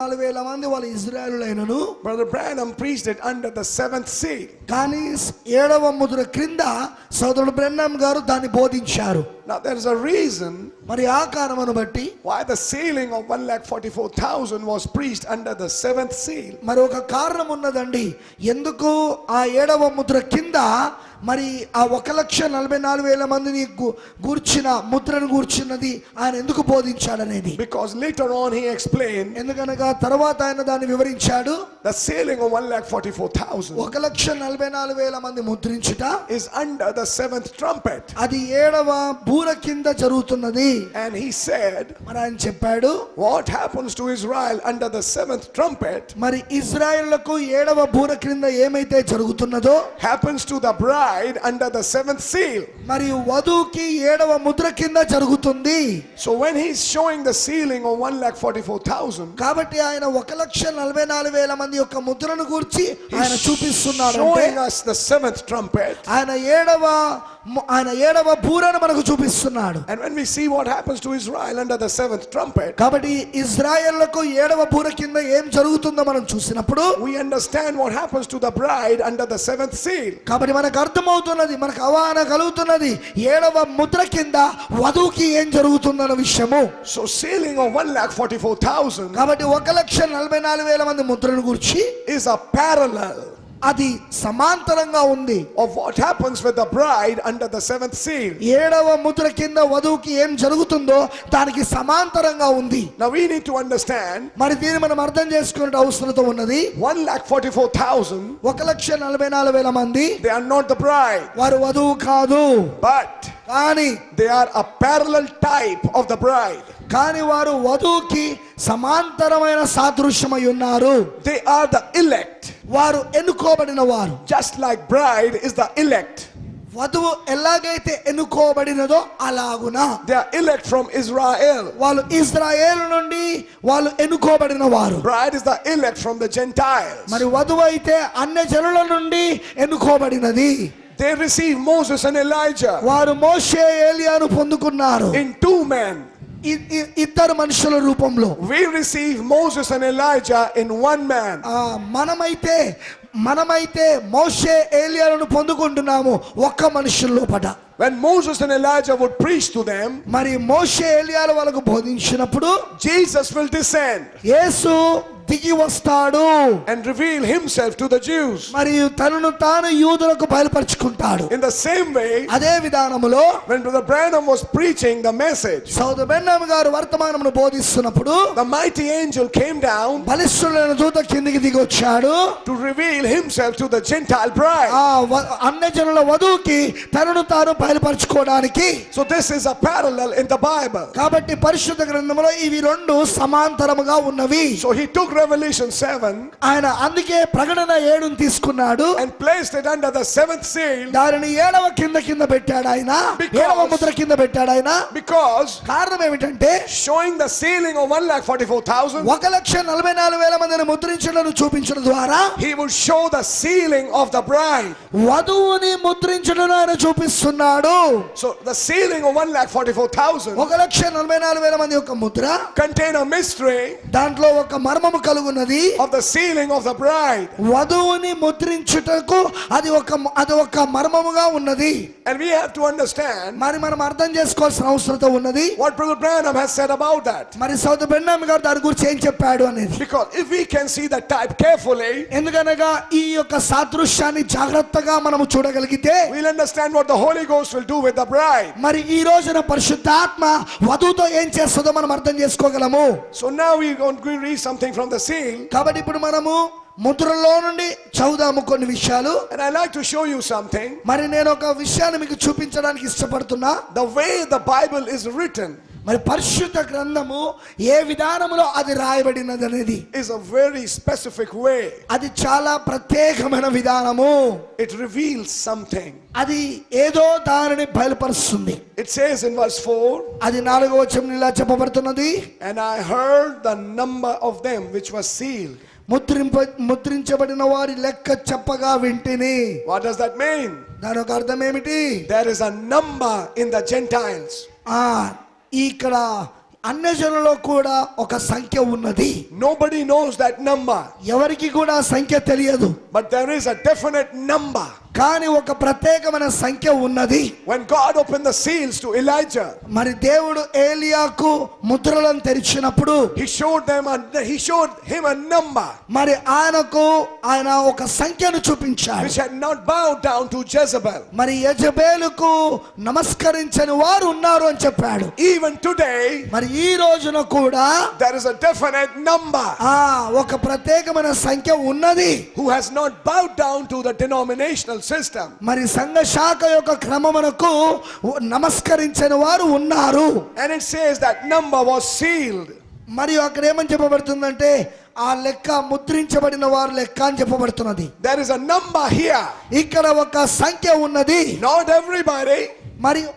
4000 మంది వాళ్ళు ఇశ్రాయేలులైనను. Brother Branham preached it under the 7th seal. కానీ 7వ ముద్ర క్రింద సోదరుడు బ్రెన్నాం గారు దాన్ని బోధించారు. Now there is a reason మరి ఆ కారణమును బట్టి why the sealing of 1,44,000 was preached under the 7th seal. మరి ఒక కారణం ఉన్నదండి. ఎందుకు ఆ 7వ ముద్ర కింద మరి ఆ 1,44,000 మందిని గూర్చిన ముద్రను గూర్చినది ఆయన ఎందుకు బోధించాడనేది. Because later on he explained, ఎందుకనగా తర్వాత ఆయన దాన్ని వివరించాడు. the sealing of 1,44,000 1,44,000 మంది ముద్రించుట is under the 7th trumpet. అది 7వ బూర కింద జరుగుతున్నది. And he said, మరి ఆయన చెప్పాడు, what happens to Israel under the 7th trumpet మరి ఇశ్రాయేలులకు 7వ బూర క్రింద ఏమైతే జరుగుతున్నదో happens to the bride under the 7th seal. మరి వధువుకి 7వ ముద్ర కింద జరుగుతుంది. So when he's showing the sealing of 1,44,000, కాబట్టి ఆయన 1,44,000 మంది యొక్క ముద్రను గూర్చి ఆయన చూపిస్తున్నాడు. showing us the 7th trumpet. ఆయన 7వ బూరను మనకు చూపిస్తున్నాడు. And when we see what happens to Israel under the 7th trumpet, కాబట్టి ఇశ్రాయేలులకు 7వ బూర కింద ఏం జరుగుతుందో మనం చూసినప్పుడు we understand what happens to the bride under the 7th seal. కాబట్టి మనకు అర్థమవుతున్నది, మనకు అవగాహన కలుగుతున్నది 7వ ముద్ర కింద వధువుకి ఏం జరుగుతుందన్న విషయము. So sealing of 1,44,000 కాబట్టి 1,44,000 మంది ముద్రను గురించి is a parallel అది సమాంతరంగా ఉంది of what happens with the bride under the 7th seal. 7వ ముద్ర కింద వధువుకి ఏం జరుగుతుందో దానికి సమాంతరంగా ఉంది. Now we need to understand, మరి దీన్ని మనం అర్థం చేసుకునే అవసరత ఉన్నది. 1,44,000 1,44,000 మంది they are not the bride, వారు వధువు కాదు, but కానీ they are a parallel type of the bride. కానీ వారు వధువుకి సమాంతరమైన సాదృశ్యమై ఉన్నారు. They are the elect, వారు ఎన్నుకోబడిన వారు. just like bride is the elect. వధువు ఎలాగైతే ఎన్నుకోబడినదో అలాగునా They are elect from Israel. వాళ్ళు ఇశ్రాయేలు నుండి వాళ్ళు ఎన్నుకోబడిన వారు. Bride is the elect from the Gentiles. మరి వధువు అయితే అన్యజనుల నుండి ఎన్నుకోబడినది. They received Moses and Elijah వారు మోషే ఏలియాను పొందుకున్నారు in 2 men. ఇద్దరు మనుషుల రూపంలో. We receive Moses and Elijah in 1 man. మనమైతే మోషే ఏలియాలను పొందుకుంటున్నాము ఒక్క మనుషుల లోపట. When Moses and Elijah would preach to them, మరి మోషే ఏలియాలు వాళ్ళకు బోధించినప్పుడు Jesus will descend యేసు దిగి వస్తాడు and reveal himself to the Jews. మరియు తనను తాను యూదులకు బయలుపరుచుకుంటాడు. In the same way, అదే విధానములో when Brother Branham was preaching the message, సోదరుడు బ్రెన్నాం గారు వర్తమానమును బోధిస్తున్నప్పుడు the mighty angel came down బలిష్ఠుడైన దూత కిందికి దిగి వచ్చాడు to reveal himself to the Gentile bride. అన్యజనుల వధువుకి తనను తాను బయలుపరుచుకోవడానికి. So this is a parallel in the Bible. కాబట్టి పరిశుద్ధ గ్రంథములో ఇవి రెండు సమాంతరముగా ఉన్నవి. So he took Revelation 7 ఆయన అందుకే ప్రకటన 7ను తీసుకున్నాడు and placed it under the 7th seal. దానిని 7వ కింద పెట్టాడు ఆయన. 7వ ముద్ర కింద పెట్టాడు ఆయన. Because కారణం ఏమిటంటే showing the sealing of 1,44,000, 1,44,000 మందిని ముద్రించడం చూపించడం ద్వారా he will show the sealing of the bride. వధువుని ముద్రించడం ఆయన చూపిస్తున్నాడు. So the sealing of 1,44,000 1,44,000 మంది యొక్క ముద్ర contain a mystery దాంట్లో ఒక మర్మము కలుగున్నది. of the sealing of the bride. వధువుని ముద్రించుటకు అది ఒక మర్మముగా ఉన్నది. And we have to understand మరి మనం అర్థం చేసుకోవాల్సిన అవసరం ఉన్నది. what Brother Branham has said about that. మరి సోదరుడు బ్రెన్నాం గారు దాని గురించి ఏం చెప్పాడు అనేది. Because if we can see the type carefully, ఎందుకనగా ఈ యొక్క సాదృశ్యాన్ని జాగ్రత్తగా మనము చూడగలిగితే we'll understand what the Holy Ghost will do with the bride. మరి ఈ రోజున పరిశుద్ధాత్మ వధువుతో ఏం చేస్తుందో మనం అర్థం చేసుకోగలము. So now we're going to read something from the seal. కాబట్టి ఇప్పుడు మనము ముద్రలో నుండి చదువుదాము కొన్ని విషయాలు. And I'd like to show you something. మరి నేను ఒక విషయాన్ని మీకు చూపించడానికి ఇష్టపడుతున్నా. The way the Bible is written మరి పరిశుద్ధ గ్రంథము ఏ విధానములో అది రాయబడినది అనేది is a very specific way. అది చాలా ప్రత్యేకమైన విధానము. It reveals something. అది ఏదో దానిని బయలుపరుస్తుంది. It says in verse 4, అది 4వ వచనం ఇలా చెప్పబడుతున్నది. and I heard the number of them which was sealed. ముద్రించబడిన వారి లెక్క చెప్పగా వింటిని. What does that mean? దాని ఒక అర్థం ఏమిటి? There is a number in the Gentiles. ఇక్కడ అన్యజనులలో కూడా ఒక సంఖ్య ఉన్నది. Nobody knows that number, ఎవరికి కూడా ఆ సంఖ్య తెలియదు. but there is a definite number. కానీ ఒక ప్రత్యేకమైన సంఖ్య ఉన్నది. When God opened the seals to Elijah, మరి దేవుడు ఏలియాకు ముద్రలను తెరిచినప్పుడు he showed him a number మరి ఆయన ఒక సంఖ్యను చూపించాడు. which had not bowed down to Jezebel. మరి యెజబెలుకు నమస్కరించని వారు ఉన్నారు అని చెప్పాడు. Even today, మరి ఈ రోజున కూడా there is a definite number ఒక ప్రత్యేకమైన సంఖ్య ఉన్నది. who has not bowed down to the denominational system. మరి సంఘ శాఖ యొక్క క్రమమునకు నమస్కరించని వారు ఉన్నారు. And it says that number was sealed. మరియు అక్కడ ఏమని చెప్పబడుతుందంటే ఆ లెక్క ముద్రించబడిన వారు లెక్క అని చెప్పబడుతున్నది. There is a number here. ఇక్కడ ఒక సంఖ్య ఉన్నది. Not everybody, మరియు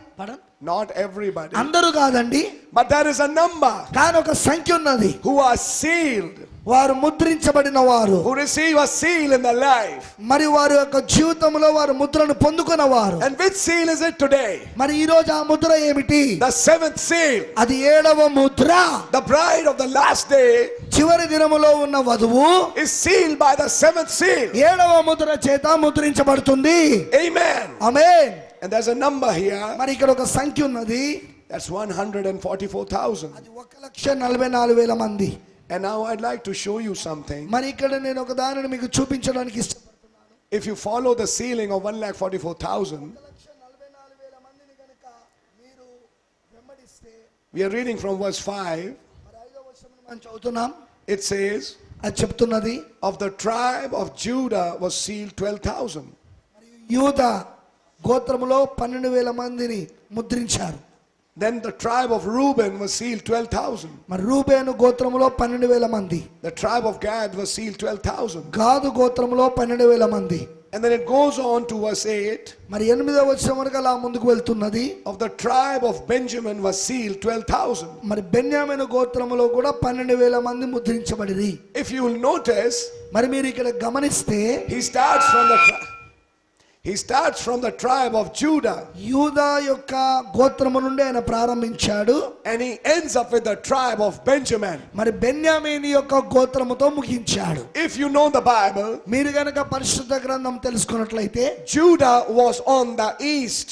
not everybody, అందరూ కాదండి, but there is a number కానీ ఒక సంఖ్య ఉన్నది. who are sealed, వారు ముద్రించబడిన వారు, who receive a seal in their life. మరి వారి యొక్క జీవితంలో వారు ముద్రను పొందుకున్నవారు. And which seal is it today? మరి ఈ రోజు ఆ ముద్ర ఏమిటి? The seventh seal. అది 7వ Mudra. The bride of the last day చివరి దినములో ఉన్న వధువు is sealed by the seventh seal. 7వ ముద్ర చేత ముద్రించబడుతుంది. Amen. Amen. And there's a number here. మరి ఇక్కడ ఒక సంఖ్య ఉన్నది. That's 144,000. అది 1,44,000 మంది. And now I'd like to show you something. మరి ఇక్కడ నేను ఒక దానిని మీకు చూపించడానికి ఇష్టపడుతున్నాను. If you follow the sealing of 144,000, 1,44,000 మందిని గనుక మీరు వెంబడిస్తే, we are reading from verse 5. మరి 5వ వచనం మనం చదువుతున్నాం. It says, అది చెప్తున్నది, of the tribe of Judah was sealed 12,000. యూదా గోత్రములో 12,000 మందిని ముద్రించారు. Then the tribe of Reuben was sealed 12,000. మరి రూబేను గోత్రములో 12,000 మంది. The tribe of Gad was sealed 12,000. గాదు గోత్రములో 12,000 మంది. And then it goes on to verse 8. మరి 8వ వచనం వరకు అలా ముందుకు వెళ్తున్నది. Of the tribe of Benjamin was sealed 12,000. మరి బెన్యామీను గోత్రములో కూడా 12,000 మంది ముద్రించబడిరి. If you will notice, మరి మీరు ఇక్కడ గమనిస్తే he starts from the tribe of Judah, యూదా యొక్క గోత్రము నుండి ఆయన ప్రారంభించాడు. and he ends up with the tribe of Benjamin. మరి బెన్యామీను యొక్క గోత్రముతో ముగించాడు. If you know the Bible, మీరు గనక పరిశుద్ధ గ్రంథం తెలుసుకున్నట్లయితే Judah was on the east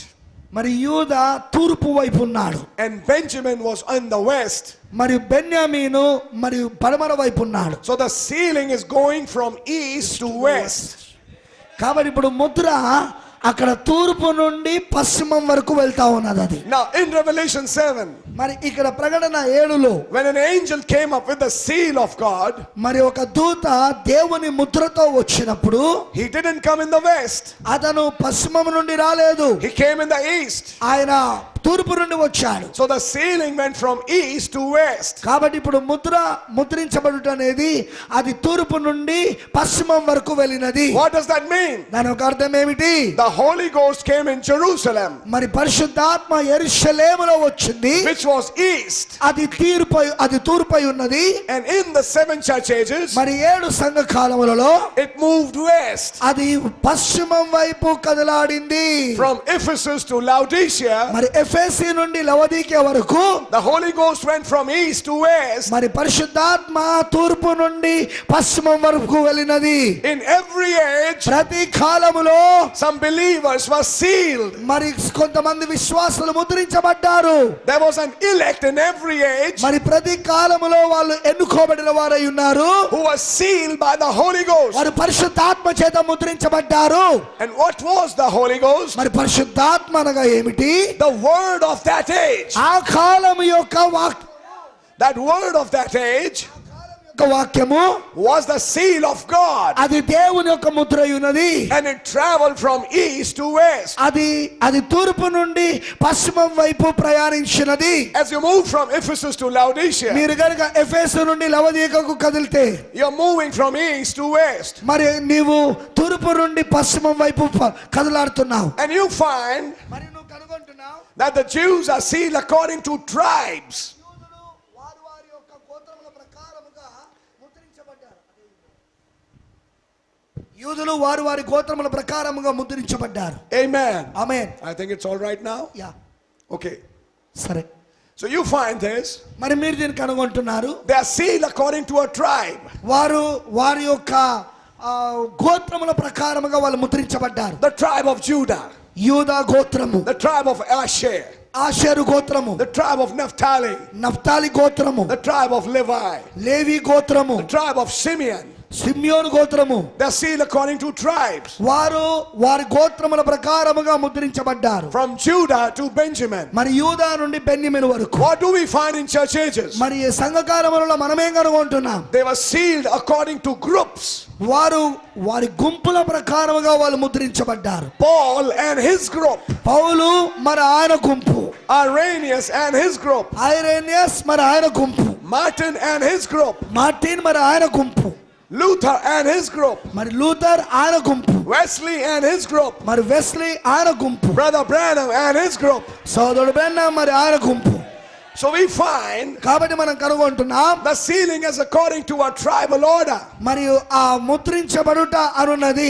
మరి యూదా తూర్పు వైపు ఉన్నాడు. and Benjamin was on the west. మరియు బెన్యామీను మరియు పడమర వైపు ఉన్నాడు. So the sealing is going from east to west. కాబట్టి ఇప్పుడు ముద్ర అక్కడ తూర్పు నుండి పశ్చిమం వరకు వెళ్తా ఉన్నది. అది Now in Revelation 7, మరి ఇక్కడ ప్రకటన 7లో when an angel came up with the seal of God, మరి ఒక దూత దేవుని ముద్రతో వచ్చినప్పుడు he didn't come in the west. అతను పశ్చిమం నుండి రాలేదు, He came in the east. ఆయన తూర్పు నుండి వచ్చాడు. So the sealing went from east to west. కాబట్టి ఇప్పుడు ముద్రించబడుట అనేది అది తూర్పు నుండి పశ్చిమం వరకు వెళ్ళినది. What does that mean? దాని ఒక అర్థం ఏమిటి? The Holy Ghost came in Jerusalem, మరి పరిశుద్ధాత్మ యెరూషలేములో వచ్చింది, which was east. అది తూర్పై ఉన్నది. And in the 7 church ages, మరి 7 సంఘ కాలములలో it moved west. అది పశ్చిమం వైపు కదలాడింది. From Ephesus to Laodicea, మరి ఎఫెసీ నుండి లవదీకియా వరకు the Holy Ghost went from east to west. మరి పరిశుద్ధాత్మ తూర్పు నుండి పశ్చిమం వరకు వెళ్ళినది. In every age, ప్రతి కాలములో some believers were sealed. మరి కొంతమంది విశ్వాసులు ముద్రించబడ్డారు. There was an elect in every age మరి ప్రతి కాలములో వాళ్ళు ఎన్నుకోబడిన వారై ఉన్నారు. who was sealed by the Holy Ghost. వారు పరిశుద్ధాత్మ చేత ముద్రించబడ్డారు. And what was the Holy Ghost? మరి పరిశుద్ధాత్మ అనగా ఏమిటి? The word of that age. ఆ కాలము యొక్క That word of that age వాక్యము was the seal of God. అది దేవుని యొక్క ముద్ర ఉన్నది. And it traveled from east to west. అది తూర్పు నుండి పశ్చిమం వైపు ప్రయాణించినది. As you move from Ephesus to Laodicea, మీరు గనుక ఎఫెసు నుండి లవదీకకు కదిలితే you're moving from east to west. మరి నీవు తూర్పు నుండి పశ్చిమం వైపు కదలాడుతున్నావు. And you find మరి నువ్వు కనుగొంటున్నావు that the Jews are sealed according to tribes. యూదులు వారి గోత్రముల ప్రకారముగా ముద్రించబడ్డారు. Amen. Amen. I think it's all right now. Yeah Okay. సరే. So you find this. మరి మీరు దీన్ని కనుగొంటున్నారు. They are sealed according to a tribe. వారు వారి యొక్క గోత్రముల ప్రకారముగా వాళ్ళు ముద్రించబడ్డారు. The tribe of Judah. యూదా గోత్రము. The tribe of Asher. Asher గోత్రము. The tribe of Naphtali. Naphtali గోత్రము. The tribe of Levi. లేవి గోత్రము. The tribe of Simeon. సిమ్యోను గోత్రము. They are sealed according to tribes. వారు వారి గోత్రముల ప్రకారముగా ముద్రించబడ్డారు. From Judah to Benjamin. మరి యూదా నుండి బెన్యమీను వరకు. What do we find in church ages? మరి సంఘకాలములలో మనమేం కనుగొంటున్నాం? They were sealed according to groups. వారు వారి గుంపుల ప్రకారముగా వాళ్ళు ముద్రించబడ్డారు. Paul and his group. పౌలు మరి ఆయన గుంపు. Irenaeus and his group. Irenaeus మరి ఆయన గుంపు. Martin and his group. Martin మరి ఆయన గుంపు. Luther and his group. మరి లూథర్ ఆయన గుంపు. Wesley and his group. మరి వెస్లీ ఆయన గుంపు. Brother Branham and his group. సోదరుడు బ్రహ్నం మరి ఆయన గుంపు. So we find కాబట్టి మనం కనుగొంటున్నాం the sealing is according to a tribal order. మరియు ఆ ముద్రించబడుట అనున్నది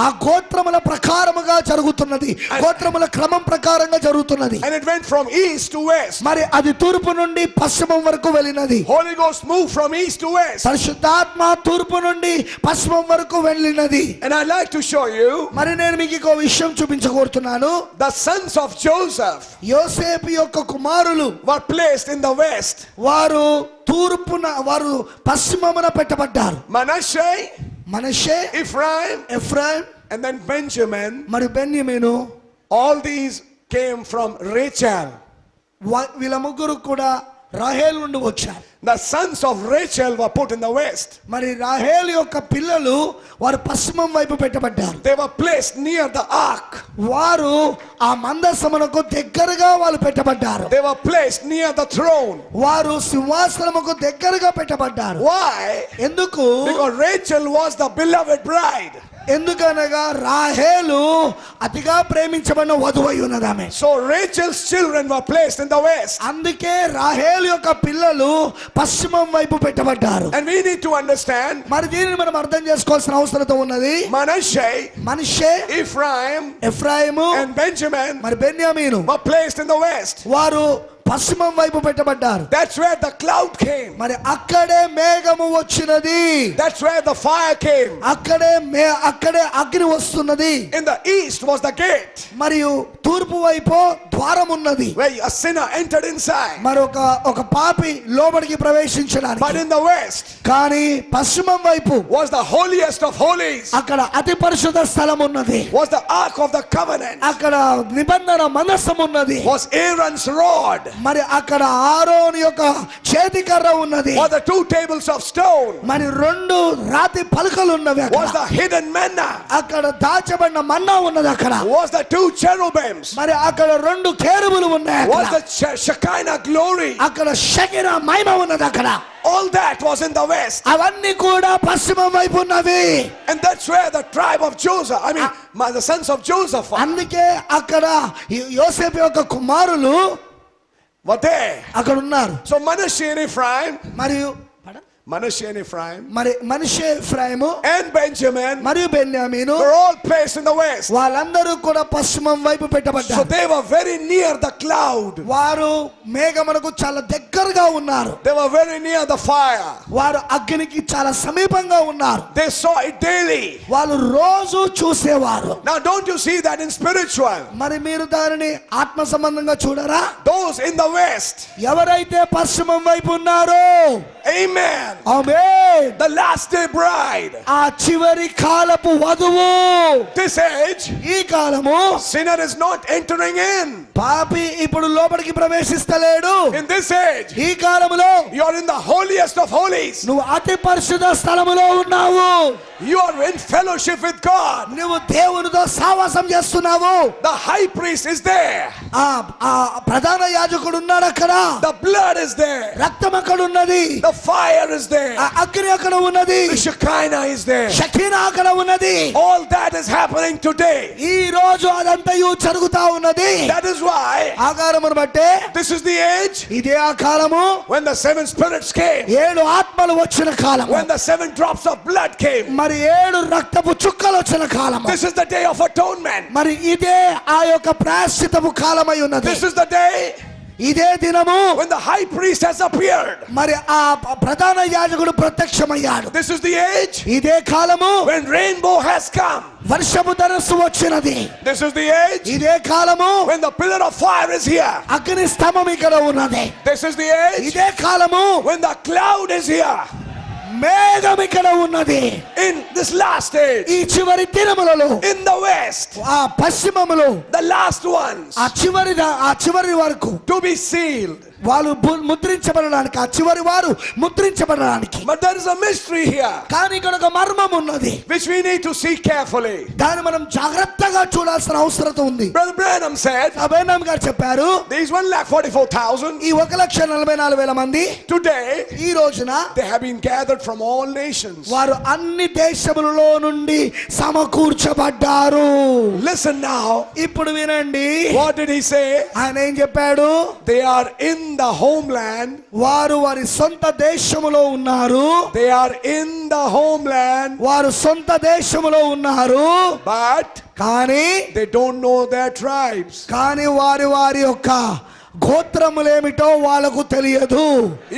ఆ గోత్రముల ప్రకారముగా జరుగుతున్నది. గోత్రముల క్రమం ప్రకారంగా జరుగుతున్నది. And it went from east to west. మరి అది తూర్పు నుండి పశ్చిమం వరకు వెళ్ళినది. Holy Ghost moved from east to west. పరిశుద్ధాత్మ తూర్పు నుండి పశ్చిమం వరకు వెళ్ళినది. And I'd like to show you మరి నేను మీకు ఇంకో విషయం చూపించగోరుతున్నాను. the sons of Joseph యోసేపు యొక్క కుమారులు were placed in the west. వారు తూర్పున వారు పశ్చిమమున పెట్టబడ్డారు. Manasseh, Manasseh, Ephraim, Ephraim and then Benjamin. మరియు బెన్యమీను. All these came from Rachel. వీళ్ళ ముగ్గురు కూడా రాహేలు నుండి వచ్చారు. The sons of Rachel were put in the west. మరి రాహేలు యొక్క పిల్లలు వారు పశ్చిమం వైపు పెట్టబడ్డారు. They were placed near the ark. వారు ఆ మందసమునకు దగ్గరగా వాళ్ళు పెట్టబడ్డారు. They were placed near the throne. వారు సింహాసనముకు దగ్గరగా పెట్టబడ్డారు. Why? ఎందుకు? Because Rachel was the beloved bride. ఎందుకనగా రాహేలు అతిగా ప్రేమించబడిన వధువై ఉన్నదామె. So Rachel's children were placed in the west. అందుకే రాహేలు యొక్క పిల్లలు పశ్చిమం వైపు పెట్టబడ్డారు. And we need to understand మరి దీనిని మనం అర్థం చేసుకోవాల్సిన అవసరం ఉన్నది. Manasseh, Manasseh, Ephraim, Ephraim and Benjamin మరి బెన్యామీను were placed in the west. వారు పశ్చిమం వైపు పెట్టబడ్డారు. That's where the cloud came. మరి అక్కడే మేఘము వచ్చినది. That's where the fire came. అక్కడే అగ్ని వస్తున్నది. In the east was the gate, మరియు తూర్పు వైపు ద్వారం ఉన్నది. where a sinner entered inside. మరి ఒక పాపి లోపలికి ప్రవేశించడానికి. But in the west కానీ పశ్చిమం వైపు was the holiest of holies. అక్కడ అతి పరిశుద్ధ స్థలం ఉన్నది. Was the ark of the covenant. అక్కడ నిబంధన మందసం ఉన్నది. Was Aaron's rod. మరి అక్కడ ఆరోను యొక్క చేతికర్ర ఉన్నది. Was the 2 tables of stone. మరి 2 రాతి పలకలు ఉన్నవి. Was the hidden manna. అక్కడ దాచబడిన మన్నా ఉన్నది. అక్కడ Was the 2 cherubims. మరి అక్కడ 2 కేరుబులు ఉన్నాయి. Was the Shekinah glory. అక్కడ షకినా మహిమ ఉన్నది. అక్కడ all that was in the west. అవన్నీ కూడా పశ్చిమం వైపు ఉన్నవి. And that's where the tribe of Joseph, the sons of Joseph were. అందుకే అక్కడ యోసేపు యొక్క కుమారులు were there. అక్కడ ఉన్నారు. So Manasseh and Ephraim, మరియు Manasseh and Ephraim, మరి మనష్షే, ఎఫ్రాయిము and Benjamin మరియు బెన్యామీను were all placed in the west. వాళ్ళందరూ కూడా పశ్చిమం వైపు So పెట్టబడ్డారు. they were very near the cloud. వారు మేఘమునకు చాలా దగ్గరగా ఉన్నారు. They were very near the fire. వారు అగ్నికి చాలా సమీపంగా ఉన్నారు. They saw it daily. వాళ్ళు రోజు చూసేవారు. Now don't you see that in spiritual? మరి మీరు దానిని ఆత్మ సంబంధంగా చూడరా? Those in the west. ఎవరైతే పశ్చిమం వైపు ఉన్నారో, Amen. Amen, The last day bride. ఆ చివరి కాలపు వధువు. This age, ఈ కాలము sinner is not entering in. పాపి ఇప్పుడు లోపలికి ప్రవేశిస్తలేడు. In this age, ఈ కాలములో you are in the holiest of holies. నువ్వు అతి పరిశుద్ధ స్థలములో ఉన్నావు. You are in fellowship with God. నువ్వు దేవునితో సావాసం చేస్తున్నావు. The high priest is there. ఆ ప్రధాన యాజకుడు ఉన్నాడు అక్కడ. The blood is there. రక్తం అక్కడ ఉన్నది. The fire is there. ఆ అగ్ని అక్కడ ఉన్నది. The Shekinah is there. Shekinah అక్కడ ఉన్నది. All that is happening today. ఈ రోజు అదంతయు జరుగుతా ఉన్నది. That is why ఆకారమును బట్టే this is the age ఇదే ఆ కాలము when the 7 spirits came. 7 ఆత్మలు వచ్చిన కాలం. When the 7 drops of blood came. మరి 7 రక్తపు చుక్కలు వచ్చిన కాలం. This is the day of atonement. మరి ఇదే ఆ యొక్క ప్రాయశ్చిత్తపు కాలమై ఉన్నది. This is the day ఇదే దినము when the high priest has appeared. మరి ఆ ప్రధాన యాజకుడు ప్రత్యక్షమయ్యాడు. This is the age ఇదే కాలము when rainbow has come. వర్షపు ధనస్సు వచ్చినది. This is the age ఇదే కాలము when the pillar of fire is here. అగ్ని స్తంభం ఇక్కడ ఉన్నది. This is the age ఇదే కాలము when the cloud is here. మేఘం ఇక్కడ ఉన్నది. In this last age, ఈ చివరి దినములలో in the west, ఆ పశ్చిమములో the last ones ఆ చివరి వరకు to be sealed. వాళ్ళు ముద్రించబడడానికి, ఆ చివరి వారు ముద్రించబడడానికి. But there is a mystery here కానీ ఇక్కడ ఒక మర్మం ఉన్నది, which we need to see carefully. దాన్ని మనం జాగ్రత్తగా చూడాల్సిన అవసరం ఉంది. Brother Branham said, అబ్రహాం గారు చెప్పారు, these 1,44,000 ఈ 1,44,000 మంది today, ఈ రోజున they have been gathered from all nations. వారు అన్ని దేశములలో నుండి సమకూర్చబడ్డారు. Listen now. ఇప్పుడు వినండి, What did he say? ఆయన ఏం చెప్పాడు? They are in the homeland. వారు వారి సొంత దేశములో ఉన్నారు. They are in the homeland. వారు సొంత దేశములో ఉన్నారు. But కానీ they don't know their tribes. కానీ వారి యొక్క గోత్రములేమిటో వాళ్ళకు తెలియదు.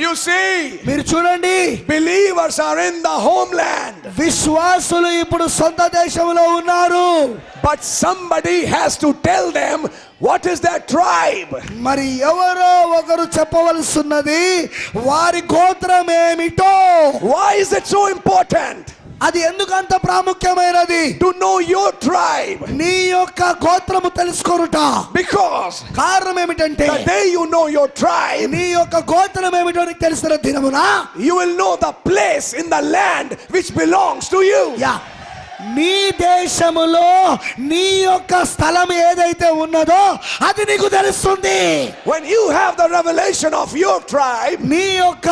You see, మీరు చూడండి, believers are in the homeland. విశ్వాసులు ఇప్పుడు సొంత దేశంలో ఉన్నారు. But somebody has to tell them what is their tribe. మరి ఎవరో ఒకరు చెప్పవలసిన్నది వారి గోత్రం ఏమిటో. Why is it so important అది ఎందుకంత ప్రాముఖ్యమైనది? to know your tribe? నీ యొక్క గోత్రము తెలుసుకొనుట. Because కారణం ఏమిటంటే, the day you know your tribe, నీ యొక్క గోత్రం ఏమిటో నీకు తెలిసిన దినమున you will know the place in the land which belongs to you. Yeah నీ దేశములో నీ యొక్క స్థలం ఏదైతే ఉన్నదో అది నీకు తెలుస్తుంది. When you have the revelation of your tribe, నీ యొక్క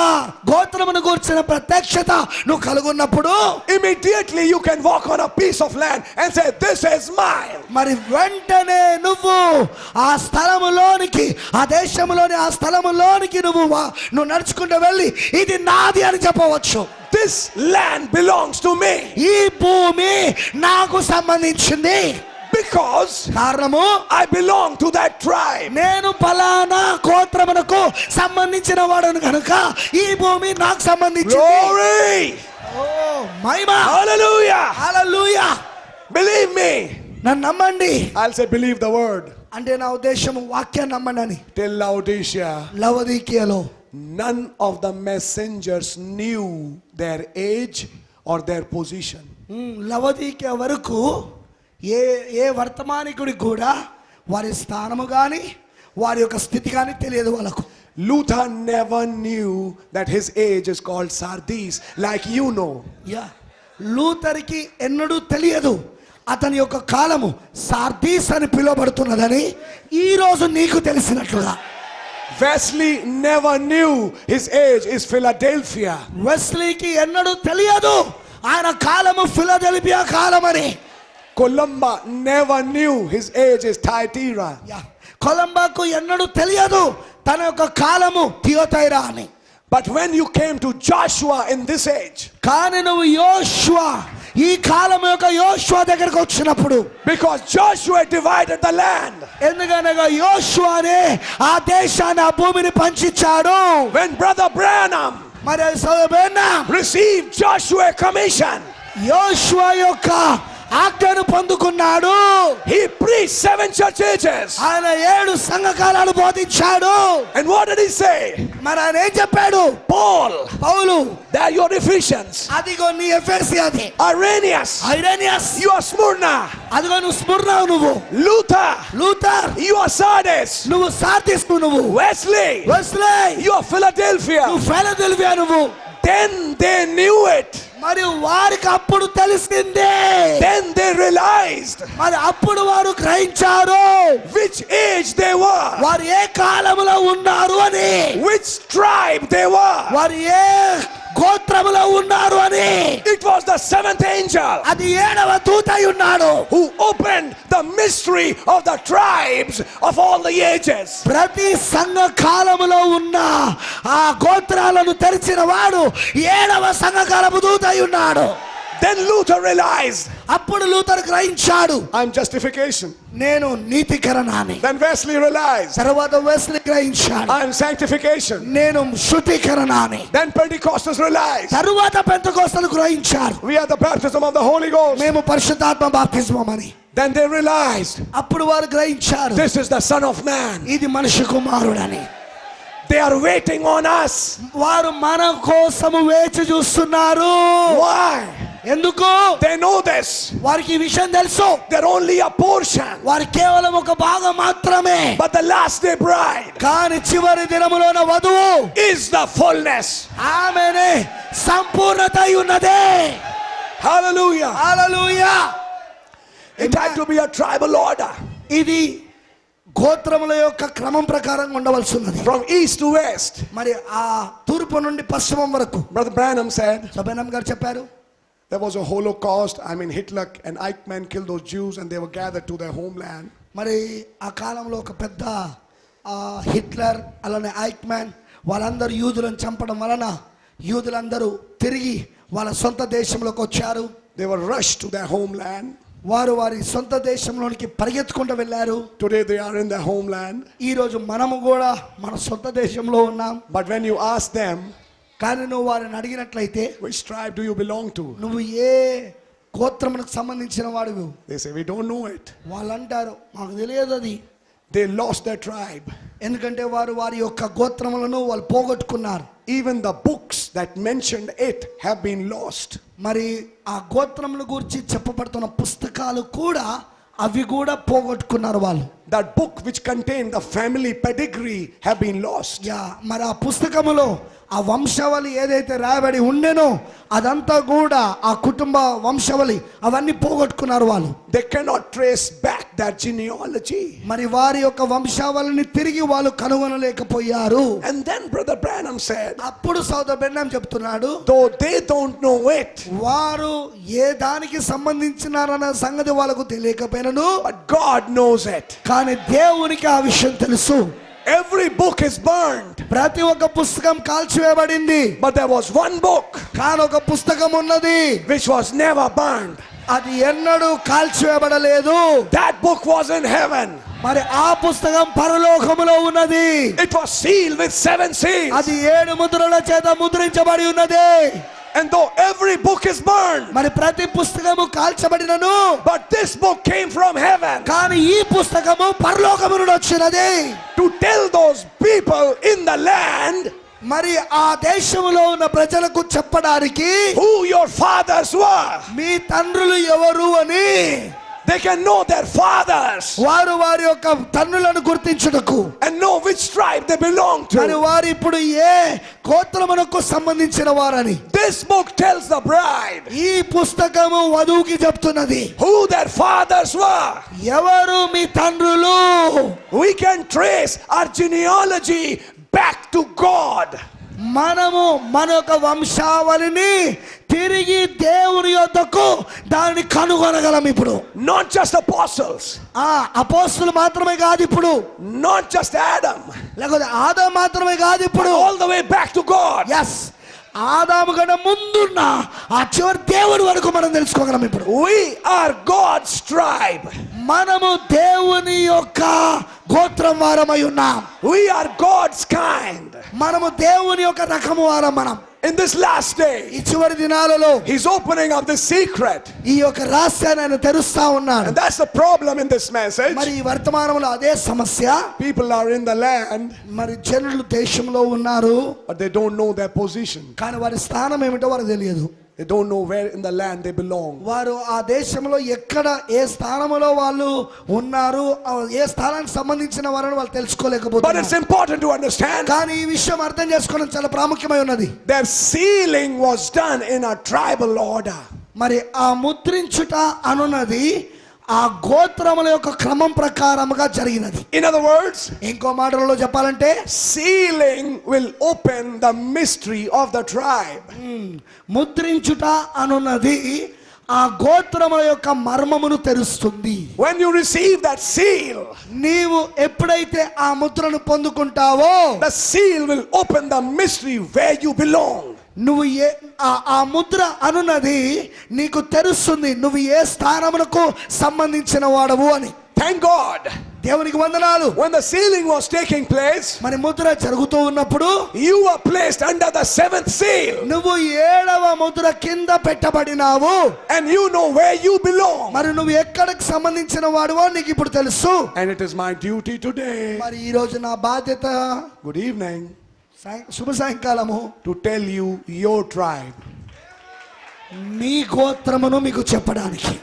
గోత్రమును గురించిన ప్రత్యక్షత నువ్వు కలుగున్నప్పుడు immediately you can walk on a piece of land and say, this is mine. మరి వెంటనే నువ్వు ఆ స్థలములోనికి, ఆ దేశములోని ఆ స్థలములోనికి నువ్వు నడుచుకుంటూ వెళ్ళి ఇది నాది అని చెప్పవచ్చు. This land belongs to me. ఈ భూమి నాకు సంబంధించింది. Because కారణము I belong to that tribe. నేను ఫలానా గోత్రమునకు సంబంధించిన వాడను కనుక ఈ భూమి నాకు సంబంధించింది. Glory. ఓ మహిమ. Hallelujah. హల్లెలూయా. Believe me. నన్ను నమ్మండి. I'll say believe the word. అంటే నా ఉద్దేశం వాక్యాన్ని నమ్మండి. Tell Laodicea, లవదీకియలో none of the messengers knew their age or their position. లవదీకియ వరకు ఏ వర్తమానికుడికి కూడా వారి స్థానము కానీ వారి యొక్క స్థితి కానీ తెలియదు వాళ్ళకు. Luther never knew that his age is called Sardis, like you know. Yeah లూథర్కి ఎన్నడూ తెలియదు అతని యొక్క కాలము సార్దీస్ అని పిలువబడుతున్నదని ఈ రోజు నీకు తెలిసినట్లుగా. Wesley never knew his age is Philadelphia. వెస్లీకి ఎన్నడూ తెలియదు ఆయన కాలము Philadelphia కాలమని. Columba never knew his age is Thyatira. కొలంబాకు ఎన్నడూ తెలియదు తన యొక్క కాలము థియోతైరా అని. But when you came to Joshua in this age, కానీ నువ్వు యోషువా ఈ కాలం యొక్క యోషువా దగ్గరకు వచ్చినప్పుడు, because Joshua divided the land, ఎందుకనగా యోషువానే ఆ దేశాన్ని, ఆ భూమిని పంచిచ్చాడు. when Brother Branham మరి సోదరుడా received Joshua commission, యోషువా యొక్క ఆజ్ఞను పొందుకున్నాడు. he preached 7 church ages. ఆయన 7 సంఘకాలాలు బోధించాడు. And what did he say? మరి ఆయన ఏం చెప్పాడు? పౌలు they are your Ephesians. అదిగో నీ ఎఫెసీ, అది Irenaeus, Irenaeus, you are Smyrna. అదిగో నువ్వు స్ముర్నావు, నువ్వు లూథర్, you are Sardis. నువ్వు సార్దీస్, నువ్వు Wesley, Wesley, you are Philadelphia. నువ్వు ఫిలదెల్ఫియా, నువ్వు. Then they knew it. మరి వారికి అప్పుడు తెలిసిందే. Then they realized మరి అప్పుడు వారు గ్రహించారు which age they were, వారు ఏ కాలములో ఉన్నారు అని, which tribe they were. వారు ఏ గోత్రములో ఉన్నారు అని. It was the 7th angel అది 7వ దూత అయి ఉన్నాడు, who opened the mystery of the tribes of all the ages. ప్రతి సంఘ కాలములో ఉన్న ఆ గోత్రాలను తెరిచిన వాడు 7వ సంఘకాలపు దూత అయి ఉన్నాడు. Then Luther realized, అప్పుడు లూథర్ గ్రహించాడు, I'm justification. నేను నీతికరణాన్ని. Then Wesley realized, తర్వాత వెస్లీ గ్రహించాడు, I'm sanctification. నేను శుద్ధీకరణాన్ని. Then Pentecostals realized, తరువాత పెంతెకోస్తలు గ్రహించారు, we are the baptism of the Holy Ghost. మేము పరిశుద్ధాత్మ బాప్తిస్మం అని. Then they realized, అప్పుడు వారు గ్రహించారు, this is the Son of Man. ఇది మనిషి కుమారుడని. They are waiting on us. వారు మన కోసము వేచి చూస్తున్నారు. Why? ఎందుకు? They know this. వారికి ఈ విషయం తెలుసు, They're only a portion. వారు కేవలం ఒక భాగం మాత్రమే. But the last day bride కానీ చివరి దినములోన వధువు is the fullness. ఆమెనే సంపూర్ణత అయి ఉన్నదే. Hallelujah. Hallelujah. It had to be a tribal order. ఇది గోత్రముల యొక్క క్రమం ప్రకారంగా ఉండవలసి ఉన్నది. From east to west. మరి ఆ తూర్పు నుండి పశ్చిమం వరకు. Brother Branham said, సబెనం గారు చెప్పారు, there was a Holocaust. Hitler and Eichmann killed those Jews and they were gathered to their homeland. మరి ఆ కాలంలో ఒక పెద్ద హిట్లర్ అలానే ఐక్మ్యాన్ వాళ్ళందరూ యూదులను చంపడం వలన యూదులందరూ తిరిగి వాళ్ళ సొంత దేశంలోకి వచ్చారు. They were rushed to their homeland. వారు వారి సొంత దేశంలోనికి పరిగెత్తుకుంటూ వెళ్ళారు. Today they are in their homeland. ఈ రోజు మనము కూడా మన సొంత దేశంలో ఉన్నాం. But when you ask them, కానీ నువ్వు వారిని అడిగినట్లయితే, which tribe do you belong to? నువ్వు ఏ గోత్రమునకు సంబంధించిన వాడివి? They say, we don't know it. వాళ్ళు అంటారు, మాకు తెలియదు అది. They lost their tribe. ఎందుకంటే వారు వారి యొక్క గోత్రములను వాళ్ళు పోగొట్టుకున్నారు. Even the books that mentioned it have been lost. మరి ఆ గోత్రముల గురించి చెప్పబడుతున్న పుస్తకాలు కూడా అవి కూడా పోగొట్టుకున్నారు వాళ్ళు. That book which contained the family pedigree have been lost. మరి ఆ పుస్తకములో ఆ వంశావళి ఏదైతే రాయబడి ఉండేనో అదంతా కూడా ఆ కుటుంబ వంశావళి అవన్నీ పోగొట్టుకున్నారు వాళ్ళు. They cannot trace back their genealogy. మరి వారి యొక్క వంశావళిని తిరిగి వాళ్ళు కనుగొనలేకపోయారు. And then Brother Branham said, అప్పుడు సోదరుడు బ్రహ్నాం చెప్తున్నాడు, though they don't know it, వారు ఏ దానికి సంబంధించినారన్న సంగతి వాళ్ళకు తెలియకపోయినను, but God knows it. కానీ దేవునికి ఆ విషయం తెలుసు. Every book is burned. ప్రతి ఒక్క పుస్తకం కాల్చివేయబడింది. But there was one book కానీ ఒక పుస్తకం ఉన్నది, which was never burned. అది ఎన్నడూ కాల్చివేయబడలేదు. That book was in heaven. మరి ఆ పుస్తకం పరలోకములో ఉన్నది. It was sealed with 7 seals. అది 7 ముద్రల చేత ముద్రించబడి ఉన్నది. And though every book is burned, మరి ప్రతి పుస్తకము కాల్చబడినను, but this book came from heaven. కానీ ఈ పుస్తకము పరలోకము నుండి వచ్చినది. To tell those people in the land, మరి ఆ దేశములో ఉన్న ప్రజలకు చెప్పడానికి who your fathers were. మీ తండ్రులు ఎవరు అని They can know their fathers వారు వారి యొక్క తండ్రులను గుర్తించుటకు and know which tribe they belong మరి to. వారు ఇప్పుడు ఏ గోత్రమునకు సంబంధించిన వారని This book tells the bride ఈ పుస్తకము వధువుకి చెప్తున్నది. who their fathers were. ఎవరు మీ తండ్రులు? We can trace our genealogy back to God. మనము మన యొక్క వంశావళిని తిరిగి దేవుని యొద్దకు దాన్ని కనుగొనగలం. ఇప్పుడు Not just apostles, అపోస్తులు మాత్రమే కాదు, ఇప్పుడు not just Adam, లేకపోతే ఆదాము మాత్రమే కాదు, but ఇప్పుడు all the way back to God. Yes ఆదాము కన్నా ముందున్న ఆ చివరి దేవుని వరకు మనం తెలుసుకోగలం. ఇప్పుడు We are God's tribe. మనము దేవుని యొక్క గోత్రం వారమై ఉన్నాం. We are God's kind. మనము దేవుని యొక్క రకము వారం. మనం In this last day, ఈ చివరి దినాలలో He's opening up the secret. ఈ యొక్క రహస్యాన్ని ఆయన తెరుస్తా ఉన్నాడు. And that's the problem in this message. మరి ఈ వర్తమానంలో అదే సమస్య. People are in the land, మరి జనులు దేశంలో ఉన్నారు, but they don't know their position. కానీ వారి స్థానం ఏమిటో వారికి తెలియదు. They don't know where in the land they belong. వారు ఆ దేశంలో ఎక్కడ ఏ స్థానంలో వాళ్ళు ఉన్నారు, ఏ స్థానానికి సంబంధించిన వారని వాళ్ళు But తెలుసుకోలేకపోతున్నారు. it's important to understand కానీ ఈ విషయం అర్థం చేసుకోవడం చాలా ప్రాముఖ్యమై ఉన్నది. their sealing was done in a tribal order. మరి ఆ ముద్రించుట అనున్నది ఆ గోత్రముల యొక్క క్రమం ప్రకారముగా జరిగినది. In other words, ఇంకో మాటలలో చెప్పాలంటే sealing will open the mystery of the tribe. ముద్రించుట అనున్నది ఆ గోత్రముల యొక్క మర్మమును తెరుస్తుంది. When you receive that seal, నీవు ఎప్పుడైతే ఆ ముద్రను పొందుకుంటావో the seal will open the mystery where you belong. నువ్వు ఆ ముద్ర అనున్నది నీకు తెలుస్తుంది నువ్వు ఏ స్థానమునకు సంబంధించిన వాడవు అని. Thank God. దేవునికి వందనాలు. When the sealing was taking place, మరి ముద్ర జరుగుతూ ఉన్నప్పుడు you were placed under the seventh seal. నువ్వు 7వ ముద్ర కింద పెట్టబడినావు. And you know where you belong. మరి నువ్వు ఎక్కడికి సంబంధించిన వాడువో నీకు ఇప్పుడు తెలుసు. And it is my duty today. మరి ఈ రోజు నా బాధ్యత, Good evening. శుభ సాయంకాలము, To tell you your tribe. మీ గోత్రమును మీకు చెప్పడానికి.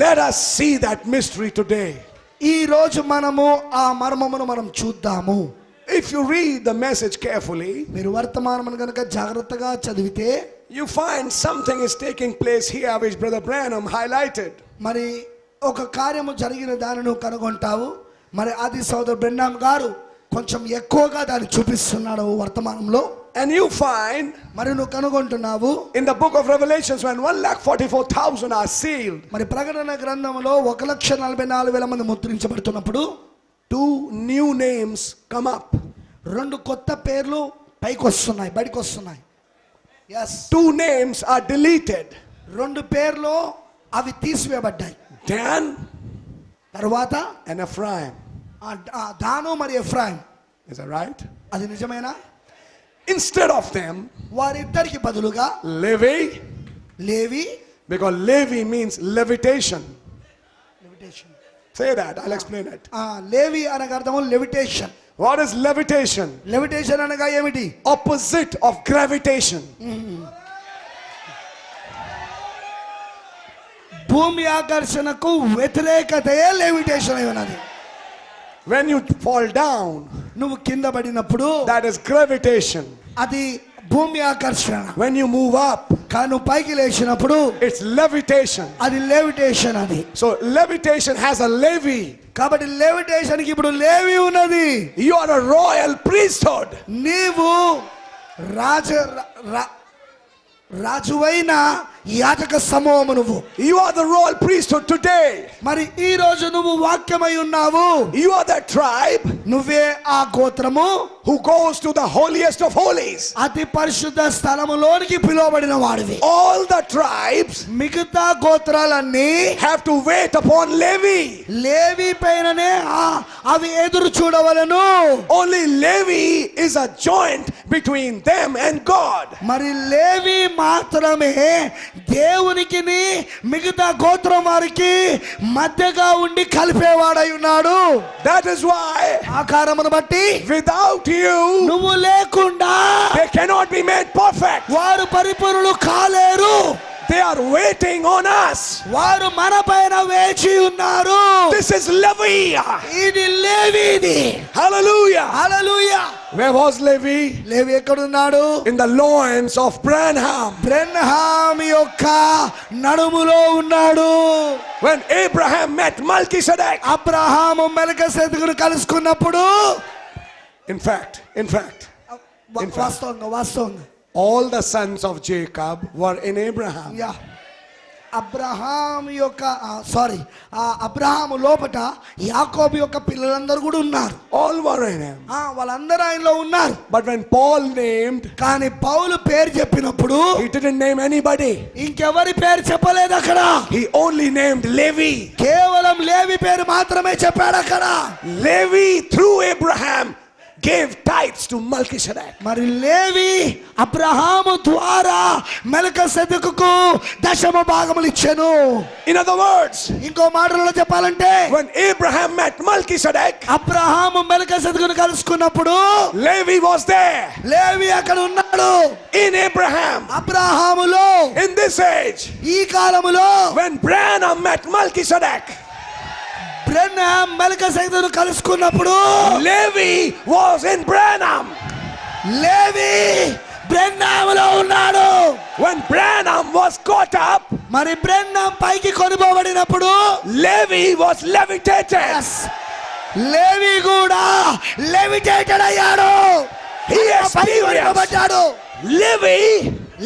Let us see that mystery today. ఈ రోజు మనము ఆ మర్మమును మనం చూద్దాము. If you read the message carefully, మీరు వర్తమానమును గనుక జాగ్రత్తగా చదివితే you find something is taking place here which Brother Branham highlighted. మరి ఒక కార్యము జరిగిన దాన్ని నువ్వు కనుగొంటావు. మరి అది సోదరు బ్రెన్నాం గారు కొంచెం ఎక్కువగా దాన్ని చూపిస్తున్నాడు వర్తమానంలో. And you find మరి నువ్వు కనుగొంటున్నావు in the book of Revelations when 1,44,000 are sealed, మరి ప్రకటన గ్రంథంలో 1,44,000 మంది ముద్రించబడుతున్నప్పుడు 2 new names come up. 2 కొత్త పేర్లు పైకి వస్తున్నాయి, బయటకు వస్తున్నాయి. yes 2 names are deleted. 2 పేర్లు అవి తీసివేయబడ్డాయి. Dan తర్వాత and Ephraim. దాను మరి ఎఫ్రాయిం. Is that right? అది నిజమేనా? Instead of them, వారిద్దరికి బదులుగా Levi, Levi, because Levi means levitation. Levitation. Say that, I'll explain it. లేవి అనగా అర్థము levitation. What is levitation? Levitation అనగా ఏమిటి? Opposite of gravitation. భూమి ఆకర్షణకు వ్యతిరేకతయే లెవిటేషన్ అయి ఉన్నది. When you fall down, నువ్వు కింద పడినప్పుడు that is gravitation. అది భూమి ఆకర్షణ. When you move up, కానీ నువ్వు పైకి లేచినప్పుడు it's levitation. అది లెవిటేషన్. అది So levitation has a Levi. కాబట్టి లెవిటేషన్ కి ఇప్పుడు లేవి ఉన్నది. You are a royal priesthood. నీవు రాజువైన యాజక సమూహము నువ్వు. You are the royal priesthood today. మరి ఈ రోజు నువ్వు వాక్యమై ఉన్నావు. You are the tribe నువ్వే ఆ గోత్రము who goes to the holiest of holies. అతి పరిశుద్ధ స్థలములోనికి పిలువబడిన వాడివి. All the tribes మిగతా గోత్రాలన్నీ have to wait upon Levi. లేవి పైననే అవి ఎదురు చూడవలను. Only Levi is a joint between them and God. మరి లేవి మాత్రమే దేవునికి మిగతా గోత్రం వారికి మధ్యగా ఉండి కలిపేవాడై ఉన్నాడు. That is why ఆకారమును బట్టి without you నువ్వు లేకుండా they cannot be made perfect. వారు పరిపూర్ణులు కాలేరు. They are waiting on us. వారు మన పైన వేచి ఉన్నారు. This is Levi. ఇది లేవిది. Hallelujah. Hallelujah. Where was Levi? లేవి ఎక్కడున్నాడు? In the loins of Branham. Brenham యొక్క నడుములో ఉన్నాడు. When Abraham met Melchizedek. Abraham మెల్కీసెదెకును కలుసుకున్నప్పుడు In fact, వాస్తవంగా all the sons of Jacob were in Abraham. Abraham యొక్క అబ్రహాము లోపట యాకోబు యొక్క పిల్లలందరూ కూడా ఉన్నారు. All were in him. వాళ్ళందరూ ఆయనలో ఉన్నారు. But when Paul named, కానీ పౌలు పేరు చెప్పినప్పుడు he didn't name anybody. ఇంకెవరి పేరు చెప్పలేదు అక్కడ. He only named Levi. కేవలం లేవి పేరు మాత్రమే చెప్పాడు అక్కడ. Levi through Abraham gave tithes to Melchizedek. మరి లేవి అబ్రహాము ద్వారా మెల్కీసెదెకుకు దశమ భాగములు ఇచ్చెను. In other words, ఇంకో మాటలో చెప్పాలంటే when Abraham met Melchizedek, Abraham మెల్కీసెదెకును కలుసుకున్నప్పుడు Levi was there. లేవి అక్కడ ఉన్నాడు. In Abraham, అబ్రహాములో in this age, ఈ కాలములో when Branham met Melchizedek, Brenham మెల్కీసెదెకును కలుసుకున్నప్పుడు Levi was in Branham. లేవి బ్రెన్హాములో ఉన్నాడు. When Branham was caught up, మరి బ్రెన్హాం పైకి కొనిపోబడినప్పుడు Levi was levitated. లేవి కూడా లెవిటేటెడ్ అయ్యాడు. He experienced.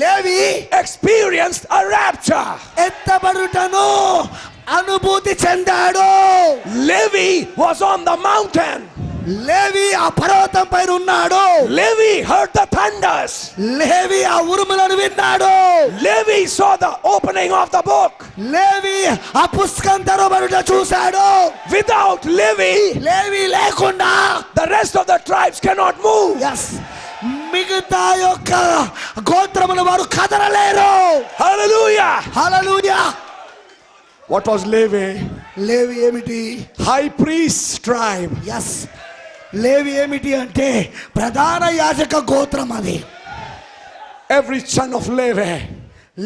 Levi experienced a rapture. ఎత్తబడుటను అనుభూతి చెందాడు. Levi was on the mountain. లేవి ఆ పర్వతం పైన ఉన్నాడు. Levi heard the thunders. లేవి ఆ ఉరుములను విన్నాడు. Levi saw the opening of the book. లేవి ఆ పుస్తకం తెరవబడుట చూశాడు. Without Levi, లేవి లేకుండా the rest of the tribes cannot move. Yes మిగతా యొక్క గోత్రముల వారు కదలలేరు. Hallelujah. Hallelujah. What was Levi? లేవి ఏమిటి? High priest tribe. ఎస్ లేవి ఏమిటి అంటే ప్రధాన యాజక గోత్రం అది. Every son of Levi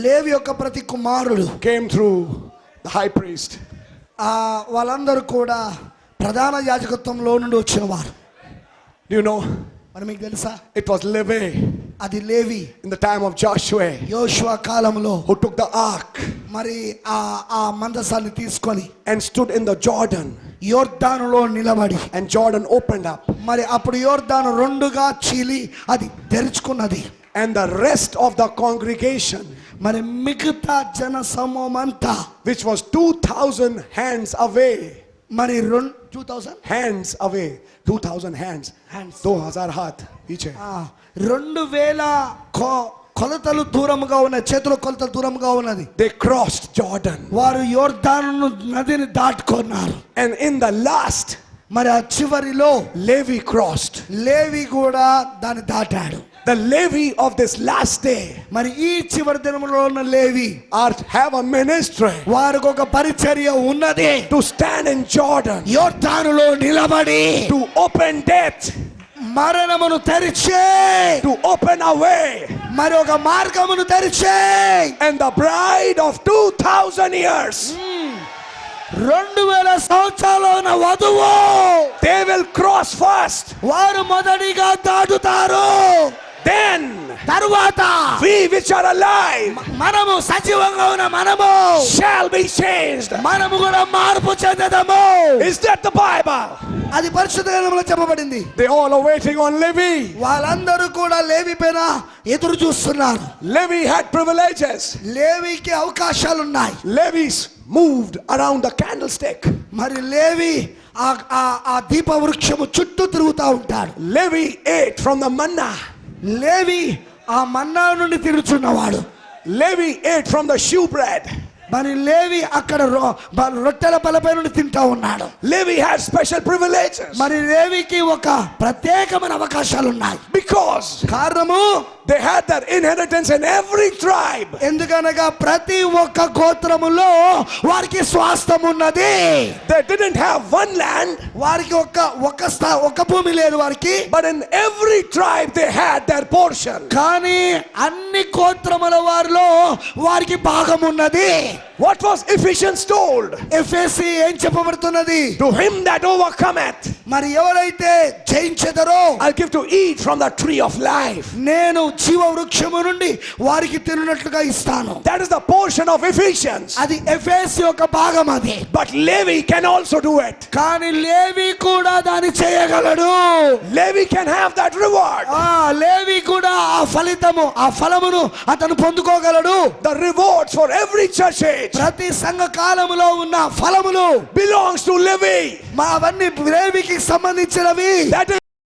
లేవి యొక్క ప్రతి కుమారుడు came through the high priest. వాళ్ళందరూ కూడా ప్రధాన యాజకత్వంలో నుండి వచ్చిన వారు. Do you know? మరి మీకు తెలుసా? It was Levi అది లేవి in the time of Joshua యోషువ కాలంలో who took the ark మరి ఆ మందసాన్ని తీసుకొని and stood in the Jordan, యోర్దానులో నిలబడి, and Jordan opened up, మరి అప్పుడు యోర్దాను రెండుగా చీలి అది తెరుచుకున్నది. and the rest of the congregation, మరి మిగతా జన సమూహం అంతా which was 2,000 hands away, మరి 2000 hands away, 2,000 hands, 2,000 hath each. 2000 కొలతలు దూరముగా ఉన్నాయి, చేతుల కొలతలు దూరముగా ఉన్నది. They crossed Jordan, వారు యోర్దాను నదిని దాటుకున్నారు. and in the last, మరి ఆ చివరిలో Levi crossed. లేవి కూడా దాన్ని దాటాడు. The Levi of this last day మరి ఈ చివరి దినములో ఉన్న లేవి have a ministry వారికి ఒక పరిచర్య ఉన్నది. to stand in Jordan, యోర్దానులో నిలబడి to open death, మరణమును తెరిచే, to open a way, మరి ఒక మార్గమును తెరిచే, and the bride of 2,000 years, 2000 సంవత్సరాలు ఉన్న వధువు they will cross first. వారు మొదటిగా దాటుతారు. Then తరువాత we which are alive మనము సజీవంగా ఉన్న మనము shall be changed. మనము కూడా మార్పు చెందదము. Is that the Bible? అది పరిశుద్ధ గ్రంథంలో చెప్పబడింది. They all are waiting on Levi. వాళ్ళందరూ కూడా లేవి పైన ఎదురు చూస్తున్నారు. Levi had privileges. లేవికి అవకాశాలు ఉన్నాయి. Levi's moved around the candlestick. మరి లేవి ఆ దీప వృక్షము చుట్టూ తిరుగుతూ ఉంటాడు. Levi ate from the manna. లేవి ఆ మన్నా నుండి తిరుగుచున్నవాడు. Levi ate from the shewbread. మరి లేవి అక్కడ రొట్టెల పలపై నుండి తింటా ఉన్నాడు. Levi had special privileges. మరి లేవికి ఒక ప్రత్యేకమైన అవకాశాలు ఉన్నాయి. Because కారణము they had their inheritance in every tribe. ఎందుకనగా ప్రతి ఒక్క గోత్రములో వారికి స్వాస్థ్యం ఉన్నది. They didn't have one land, వారికి ఒక భూమి లేదు వారికి. but in every tribe they had their portion. కానీ అన్ని గోత్రముల వారిలో వారికి భాగం ఉన్నది. What was Ephesians told? ఎఫెసీ ఏం చెప్పబడుతున్నది? To him that overcometh, మరి ఎవరైతే జయించెదరో I'll give to eat from the tree of life. నేను జీవ వృక్షము నుండి వారికి తిన్నట్లుగా ఇస్తాను. That is the portion of Ephesians. అది ఎఫెసీ యొక్క భాగం అది. But Levi can also do it. కానీ లేవి కూడా దాన్ని చేయగలడు. Levi can have that reward. లేవి కూడా ఆ ఫలమును అతను పొందుకోగలడు. The rewards for every church age ప్రతి సంఘ కాలములో ఉన్న ఫలములు belongs to Levi. అవన్నీ లేవికి సంబంధించినవి. That is